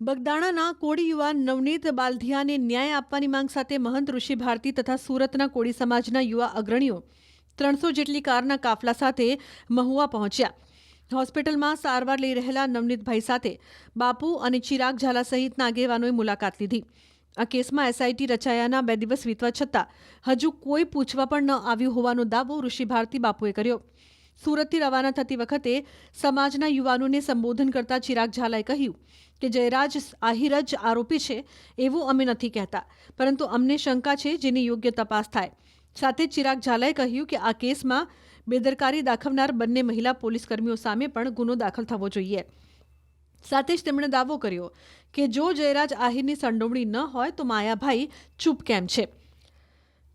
બગદાણાના કોળી યુવાન નવનીત બાલધિયાને ન્યાય આપવાની માંગ સાથે મહંત ઋષિ ભારતી તથા સુરતના કોળી સમાજના યુવા અગ્રણીઓ 300 જેટલી કારના કાફલા સાથે મહુવા પહોંચ્યા। હોસ્પિટલમાં સારવાર લઈ રહેલા નવનીતભાઈ સાથે બાપુ અને ચિરાગ ઝાલા સહિતના આગેવાનોએ મુલાકાત લીધી। આ કેસમાં એસઆઈટી રચાયાના 2 દિવસ વીતવા છતાં હજુ કોઈ પૂછવા પણ ન આવ્યું હોવાનો દાવો ઋષિ ભારતી બાપુએ કર્યો। સુરતથી રવાના થતી વખતે સમાજના યુવાનોને સંબોધન કરતા ચિરાગ ઝાલાએ કહ્યું કે જયરાજ આહિર જ આરોપી છે એવું અમે નથી કહેતા, પરંતુ અમને શંકા છે જેની યોગ્ય તપાસ થાય। સાથે ચિરાગ ઝાલાએ કહ્યું કે આ કેસમાં બેદરકારી દાખવનાર બંને મહિલા પોલીસ કર્મીઓ સામે પણ ગુનો દાખલ થવો જોઈએ। સાથે જ તેમણે દાવો કર્યો કે જો જયરાજ આહિરની સંડોવણી ન હોય તો માયાભાઈ ચૂપ કેમ છે।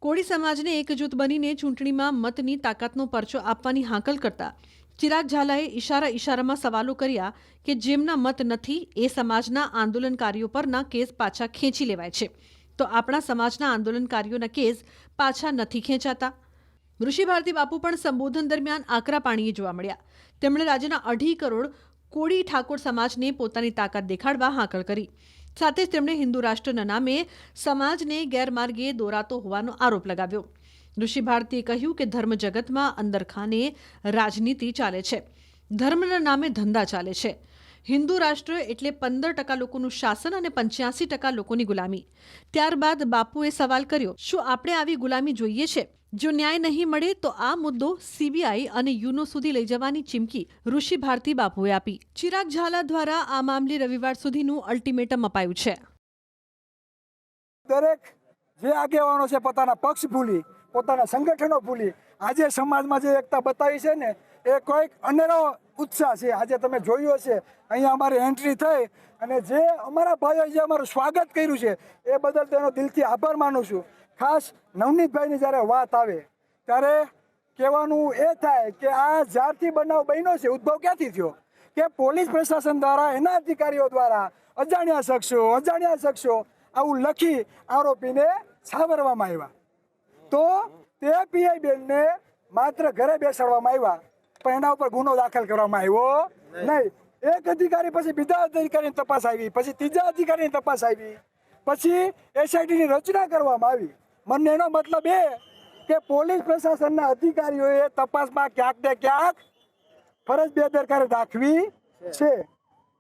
કોળી સમાજને એકજૂથ બનીને ચૂંટણીમાં મતની તાકાતનો પરચો આપવાની હાંકલ કરતા ચિરાગ ઝાલાએ ઇશારામાં સવાલો કર્યા કે જેમના મત નથી એ સમાજના આંદોલનકારીઓ પરના કેસ પાછા ખેંચી લેવાય છે, તો આપણા સમાજના આંદોલનકારીઓના કેસ પાછા નથી ખેંચાતા। ઋષિ ભારતી બાપુ પણ સંબોધન દરમિયાન આકરા પાણીએ જોવા મળ્યા। તેમણે રાજ્યના 2.5 કરોડ કોળી ઠાકોર સમાજને પોતાની તાકાત દેખાડવા હાંકલ કરી। સાથે જ તેમણે હિન્દુ રાષ્ટ્રના નામે સમાજને ગેરમાર્ગે દોરાતો હોવાનો આરોપ લગાવ્યો। ઋષિ ભારતીએ કહ્યું કે ધર્મ જગતમાં અંદરખાને રાજનીતિ ચાલે છે, ધર્મના નામે ધંધા ચાલે છે। હિન્દુ રાષ્ટ્ર એટલે 15% લોકોનું શાસન અને 85% લોકોની ગુલામી। ત્યારબાદ બાપુએ સવાલ કર્યો, શું આપણે આવી ગુલામી જોઈએ છે? જો ન્યાય નહીં મળે તો આ મુદ્દો સીબીઆઈ અને યુનો સુધી લઈ જવાની ચીમકી ઋષિ ભારતી બાપુએ આપી। ચિરાગ ઝાલા દ્વારા આ મામલે રવિવાર સુધીનું અલ્ટિમેટમ અપાયું છે। દરેક જે આગેવાનો છે પોતાના પક્ષ ભૂલી, પોતાના સંગઠનો ભૂલી આજે સમાજમાં જે એકતા બતાવી છે ને એ કોઈક અનેરો ઉત્સાહ છે। આજે તમે જોયું હશે અહીંયા અમારી એન્ટ્રી થઈ અને જે અમારા ભાઈઓએ જે અમારું સ્વાગત કર્યું છે એ બદલ તેનો દિલથી આભાર માનું છું। ખાસ નવનીતભાઈની જ્યારે વાત આવે ત્યારે કહેવાનું એ થાય કે આ જ્યારથી બનાવ બન્યો છે ઉદ્ભવ ક્યાંથી થયો કે પોલીસ પ્રશાસન દ્વારા એના અધિકારીઓ દ્વારા અજાણ્યા શખ્સો આવું લખી આરોપીને સાવરવામાં આવ્યા, તો તે પીઆઈ બેનને માત્ર ઘરે બેસાડવામાં આવ્યા પણ એના ઉપર ગુનો દાખલ કરવામાં આવ્યો નહીં। એક અધિકારી પછી બીજા અધિકારીની તપાસ આવી, પછી ત્રીજા અધિકારીની તપાસ આવી, પછી એસઆઈટીની રચના કરવામાં આવી। મને એનો મતલબ એ કે પોલીસ પ્રશાસનના અધિકારીઓએ તપાસમાં ક્યાંક ને ક્યાંક ફરજ બેદરકારી દાખવી છે।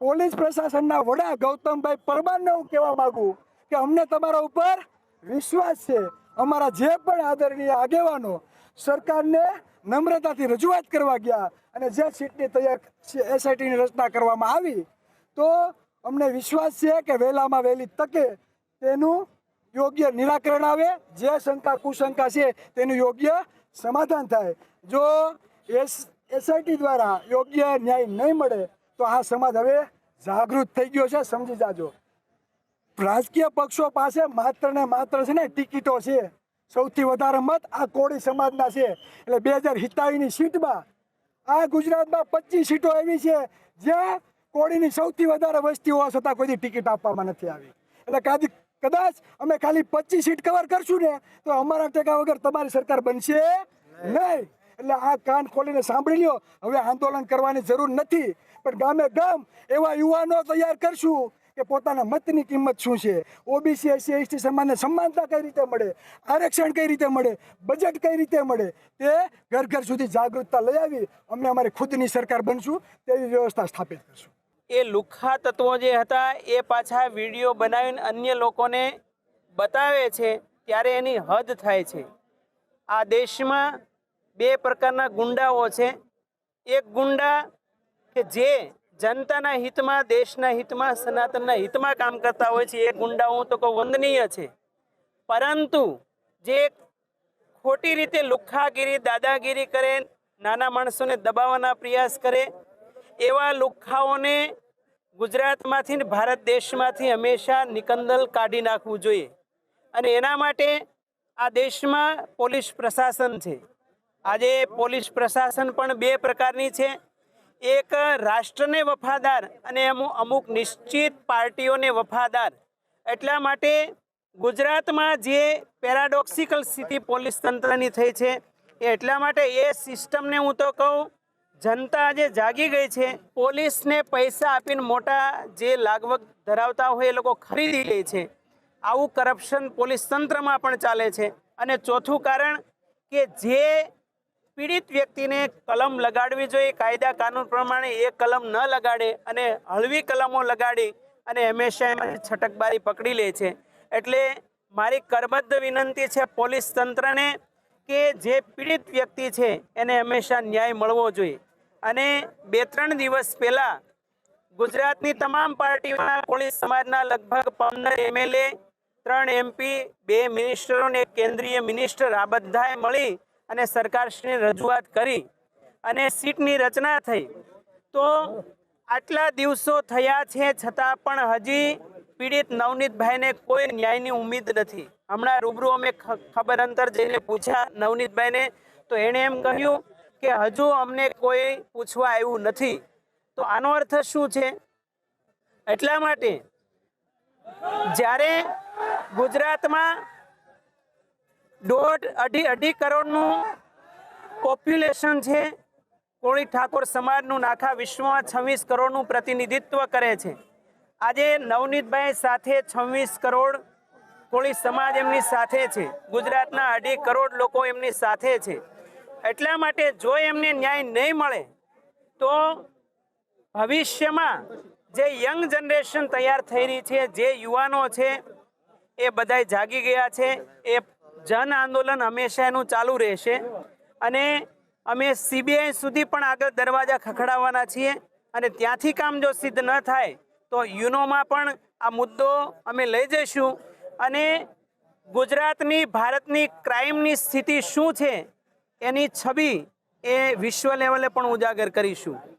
પોલીસ પ્રશાસનના વડા ગૌતમભાઈ પરમારને હું કહેવા માંગુ કે અમને તમારા ઉપર વિશ્વાસ છે। અમારા જે પણ આદરણીય આગેવાનો સરકારને નમ્રતાથી રજૂઆત કરવા ગયા અને જે સીટની તૈયાર એસઆઈટીની રચના કરવામાં આવી તો અમને વિશ્વાસ છે કે વહેલામાં વહેલી તકે તેનું યોગ્ય નિરાકરણ આવે, જે શંકા કુશંકા છે તેનું યોગ્ય સમાધાન થાય। જો એસઆઈટી દ્વારા યોગ્ય ન્યાય નહીં મળે તો આ સમાજ હવે જાગૃત થઈ ગયો છે, સમજી જાજો। રાજકીય પક્ષો પાસે માત્ર ને માત્ર છે ને ટિકિટો છે, સૌથી વધારે મત આ કોળી સમાજના છે। એટલે 2027ની સીટમાં આ ગુજરાતમાં 25 સીટો એવી છે જ્યાં કોળીની સૌથી વધારે વસ્તી હોવા છતાં કોઈ ટિકિટ આપવામાં નથી આવી। એટલે કદાચ અમે ખાલી 25 સીટ કવર કરશું ને તો અમારા ટેકા વગર તમારી સરકાર બનશે નહીં। એટલે આ કાન ખોલીને સાંભળી લ્યો, હવે આંદોલન કરવાની જરૂર નથી, પણ ગામે ગામ એવા યુવાનો તૈયાર કરશું કે પોતાના મતની કિંમત શું છે, ઓબીસી એસસી એસટી સમાજને સમાનતા કઈ રીતે મળે, આરક્ષણ કઈ રીતે મળે, બજેટ કઈ રીતે મળે, તે ઘર ઘર સુધી જાગૃતતા લઈ આવી અમે અમારી ખુદની સરકાર બનશું તેવી વ્યવસ્થા સ્થાપિત કરશું। એ લુખ્ખા તત્વો જે હતા એ પાછા વિડીયો બનાવીને અન્ય લોકોને બતાવે છે ત્યારે એની હદ થાય છે। આ દેશમાં 2 પ્રકારના ગુંડાઓ છે। એક ગુંડા કે જે જનતાના હિતમાં, દેશના હિતમાં, સનાતનના હિતમાં કામ કરતા હોય છે એ ગુંડાઓ તો કોઈ વંદનીય છે, પરંતુ જે ખોટી રીતે લુખ્ખાગીરી, દાદાગીરી કરે, નાના માણસોને દબાવવાના પ્રયાસ કરે એવા લુખ્ખાઓને ગુજરાતમાંથી ને ભારત દેશમાંથી હંમેશા નિકંદલ કાઢી નાખવું જોઈએ। અને એના માટે આ દેશમાં પોલીસ પ્રશાસન છે। આજે પોલીસ પ્રશાસન પણ 2 પ્રકારની છે। એક રાષ્ટ્રને વફાદાર અને અમુક નિશ્ચિત પાર્ટીઓને વફાદાર। એટલા માટે ગુજરાતમાં જે પેરાડોક્સિકલ સ્થિતિ પોલીસ તંત્રની થઈ છે એ એટલા માટે એ સિસ્ટમને હું તો કહું જનતા આજે જાગી ગઈ છે. પોલીસને પૈસા આપીને મોટા જે લાગવગ ધરાવતા હોય એ લોકો ખરીદી લે છે. આવું કરપ્શન પોલીસ તંત્રમાં પણ ચાલે છે. અને ચોથું કારણ કે જે પીડિત વ્યક્તિને કલમ લગાડવી જોઈએ કાયદા કાનૂન પ્રમાણે એ કલમ ન લગાડે અને હળવી કલમો લગાડી અને હંમેશા એમાં છટકબારી પકડી લે છે. એટલે મારી કરબદ્ધ વિનંતી છે પોલીસ તંત્રને કે જે પીડિત વ્યક્તિ છે એને હંમેશા ન્યાય મળવો જોઈએ. અને 2-3 દિવસ પહેલા ગુજરાતની તમામ પાર્ટીઓના કોળી સમાજના લગભગ 15 MLA, 3 MP, 2 મિનિસ્ટરો અને એક કેન્દ્રીય મિનિસ્ટર આ બધાએ મળી અને સરકારશ્રીને રજૂઆત કરી અને સીટની રચના થઈ. તો આટલા દિવસો થયા છે છતાં પણ હજી પીડિત નવનીતભાઈને કોઈ ન્યાયની ઉમ્મીદ નથી. હમણાં રૂબરૂ અમે ખબર અંતર જઈને પૂછ્યા નવનીતભાઈને તો એણે એમ કહ્યું કે હજુ અમને કોઈ પૂછવા આવ્યું નથી. તો આનો અર્થ શું છે? એટલા માટે જ્યારે ગુજરાતમાં 1.5-2.5 કરોડનું પોપ્યુલેશન છે, કોળી ઠાકોર સમાજનું આખા વિશ્વમાં 26 કરોડનું પ્રતિનિધિત્વ કરે છે. આજે નવનીતભાઈ સાથે 26 કરોડ કોળી સમાજ એમની સાથે છે. ગુજરાતના 2.5 કરોડ લોકો એમની સાથે છે. એટલા માટે જો એમને ન્યાય નહીં મળે તો ભવિષ્યમાં જે યંગ જનરેશન તૈયાર થઈ રહી છે, જે યુવાનો છે એ બધાય જાગી ગયા છે. એ જન આંદોલન હંમેશા એનું ચાલુ રહેશે અને અમે CBI સુધી પણ આગળ દરવાજા ખખડાવવાના છીએ. અને ત્યાંથી કામ જો સિદ્ધ ન થાય તો યુનોમાં પણ આ મુદ્દો અમે લઈ જઈશું અને ગુજરાતની ભારતની ક્રાઇમની સ્થિતિ શું છે એની છબી એ વિશ્વ લેવલે પણ ઉજાગર કરીશું.